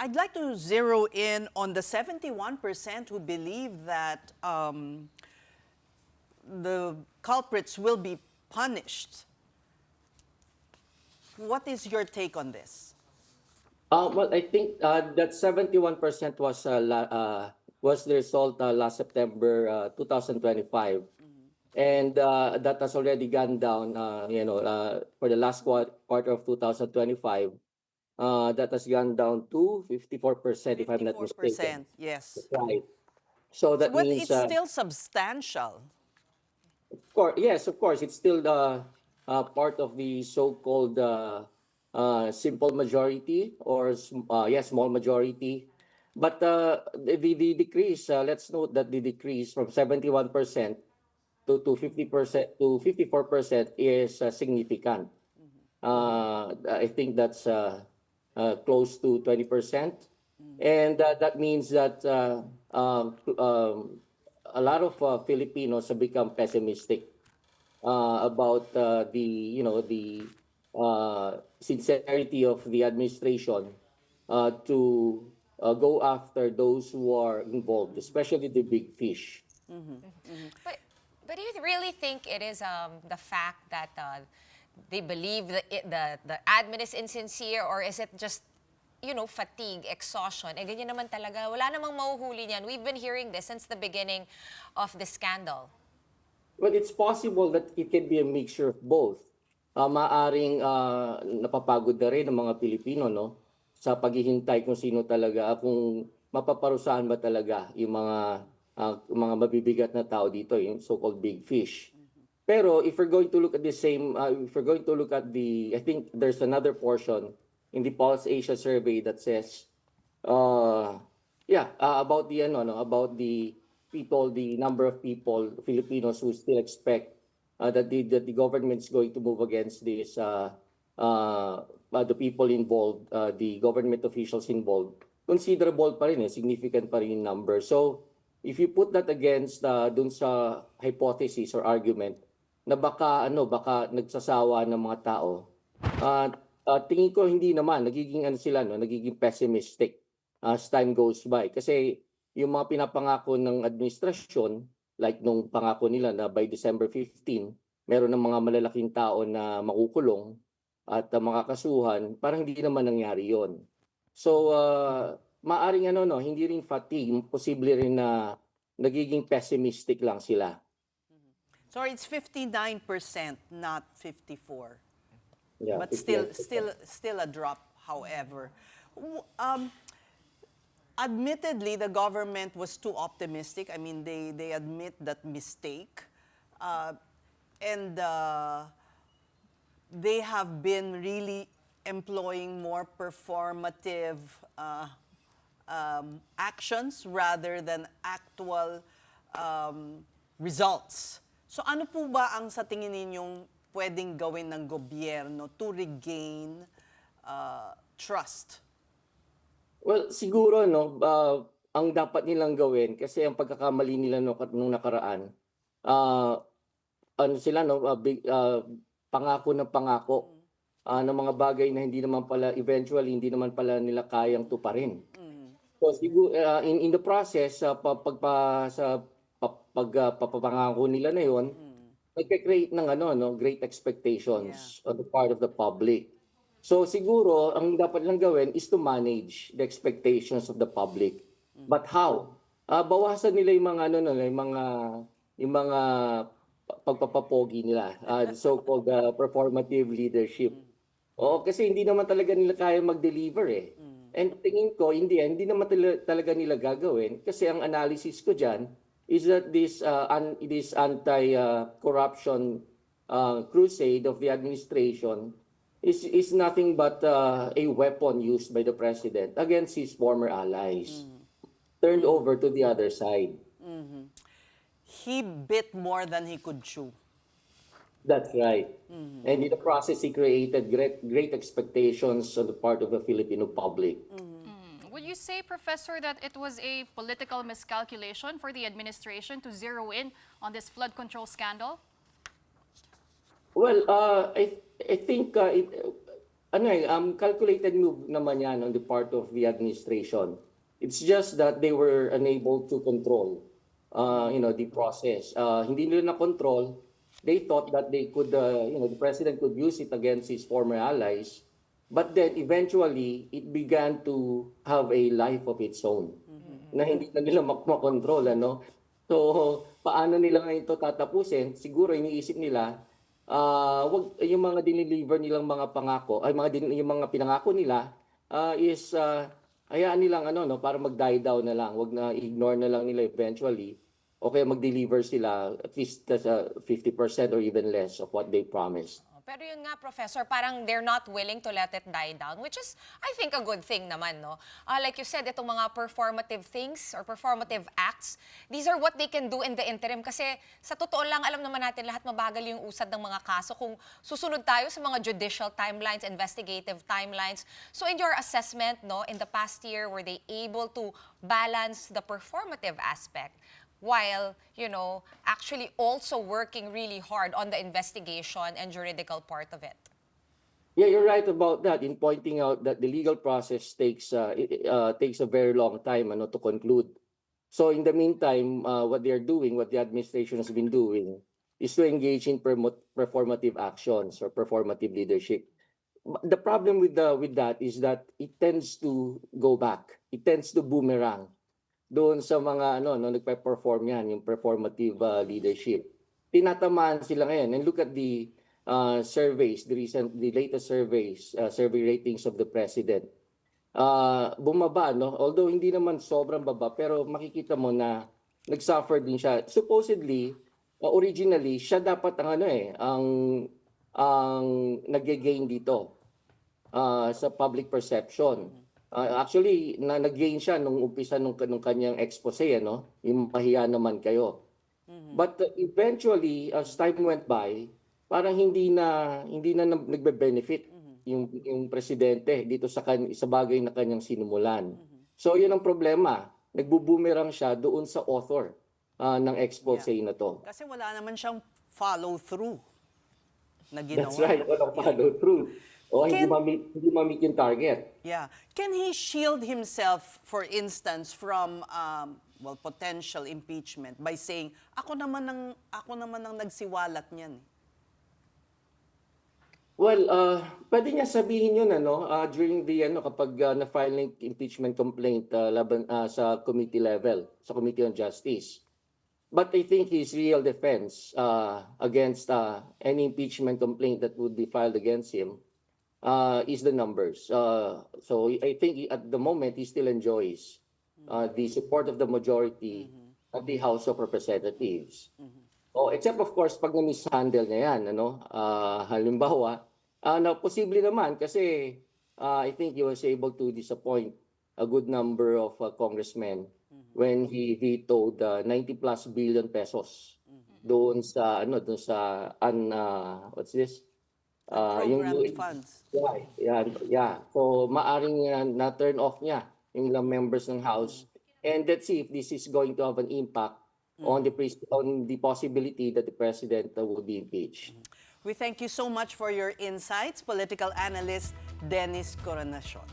I'd like to zero in on the 71% who believe that the culprits will be punished. What is your take on this? Well, I think that 71% was the result last September 2025, and that has already gone down. For the last quarter of 2025, that has gone down to 54%, if I'm not mistaken. 54%, yes. Right. So So, that but means, it's still substantial. of course, yes, of course, it's still the part of the so-called simple majority or small majority. But the decrease, let's note that the decrease from 71% to 50% to 54% is significant. I think that's close to 20%. And that means that a lot of Filipinos have become pessimistic about the sincerity of the administration to go after those who are involved, especially the big fish. But but do you really think it is the fact that they believe the admin is insincere, or is it just fatigue, exhaustion? Eh ganyan naman talaga. Wala namang mahuhuli niyan. We've been hearing this since the beginning of the scandal. Well, it's possible that it can be a mixture of both. Maaring napapagod na rin ang mga Pilipino, no? Sa paghihintay kung sino talaga, kung mapaparusahan ba talaga yung mga mabibigat na tao dito, yung so-called big fish. Pero if we're going to look at the same, if we're going to look at I think there's another portion in the Pulse Asia survey that says, about about the people, the number of people, Filipinos who still expect that the government is going to move against this, the people involved, the government officials involved, considerable pa rin, significant pa rin yung number. So, if you put that against dun sa hypothesis or argument na baka nagsasawa ng mga tao, tingin ko hindi naman nagiging nagiging pessimistic as time goes by, kasi yung mga pinapangako ng administrasyon, like nung pangako nila na by December 15 meron ng mga malalaking tao na makukulong at makakasuhan, parang hindi naman nangyari yon. So maaring hindi rin fatigue, posible rin na nagiging pessimistic lang sila. Sorry, it's 59%, not 54. Yeah, But 58%. still a drop, however. Admittedly, the government was too optimistic. I mean, they admit that mistake. And they have been really employing more performative actions rather than actual results. So ano po ba ang sa tingin ninyong pwedeng gawin ng gobyerno to regain trust? Well, siguro ang dapat nilang gawin, kasi ang pagkakamali nila nung nakaraan, pangako ng pangako ng mga bagay na eventually hindi naman pala nila kayang tuparin. So siguro in the process pagpapangako nila na yon, nagke-create ng great expectations on the part of the public. So siguro ang dapat lang gawin is to manage the expectations of the public. But how? Bawasan nila yung mga yung mga pagpapapogi nila, so-called performative leadership. Oo, kasi hindi naman talaga nila kaya mag-deliver eh. And tingin ko, hindi naman talaga nila gagawin, kasi ang analysis ko dyan is that this anti-corruption crusade of the administration is nothing but a weapon used by the president against his former allies, turned over to the other side. He bit more than he could chew. That's right. And in the process, he created great expectations on the part of the Filipino public. Would you say, Professor, that it was a political miscalculation for the administration to zero in on this flood control scandal? Well, I think calculated move naman yan on the part of the administration. It's just that they were unable to control, the process. Hindi nila na-control. They thought that they could, the president could use it against his former allies. But then eventually, it began to have a life of its own na hindi na nila makontrol. So, paano nila ngayon ito tatapusin? Siguro iniisip nila, wag yung mga dineliver nilang mga pangako, yung mga pinangako nila is hayaan nilang para mag-die down na lang. Wag na ignore na lang nila eventually. O kaya mag-deliver sila at least 50% or even less of what they promised. Pero yun nga, Professor, parang they're not willing to let it die down, which is, I think, a good thing naman, no? Like you said, itong mga performative things or performative acts, these are what they can do in the interim. Kasi sa totoo lang, alam naman natin lahat mabagal yung usad ng mga kaso kung susunod tayo sa mga judicial timelines, investigative timelines. So in your assessment, no, in the past year, were they able to balance the performative aspect while, actually also working really hard on the investigation and juridical part of it? Yeah, you're right about that in pointing out that the legal process takes a very long time to conclude. So in the meantime, what they are doing, what the administration has been doing, is to engage in performative actions or performative leadership. The problem with that is that it tends to go back. It tends to boomerang doon sa mga nagpe-perform yan, yung performative leadership. Tinatamaan sila ngayon. And look at the surveys, the latest surveys, survey ratings of the president. Bumaba, although hindi naman sobrang baba, pero makikita mo na nag-suffer din siya. Supposedly, originally, siya dapat ang nag-gain dito sa public perception. Actually, nag-gain siya nung umpisa nung kanyang expose, yung mahiya naman kayo. But eventually, as time went by, parang hindi na nagbe-benefit yung presidente dito sa bagay na kanyang sinumulan. So, yun ang problema. Nagbubumerang siya doon sa author ng expose na to. Kasi wala naman siyang follow-through na ginawa. That's right, walang follow-through. O hindi ma-meet yung target. Yeah. Can he shield himself, for instance, from potential impeachment by saying, ako naman ang nagsiwalat niyan? Well, pwede niya sabihin yun during the kapag na-file ng impeachment complaint laban sa committee level, sa Committee on Justice. But I think his real defense against any impeachment complaint that would be filed against him is the numbers. So I think at the moment he still enjoys the support of the majority of the House of Representatives. Except of course pag na-mishandle niya yan, halimbawa, posible naman kasi I think he was able to disappoint a good number of congressmen when he vetoed 90 plus billion pesos doon sa what's this? Program funds. Yeah. So maaring na-turn off niya yung ilang members ng House. And let's see if this is going to have an impact on the possibility that the president will be impeached. We thank you so much for your insights, political analyst Dennis Coronacion.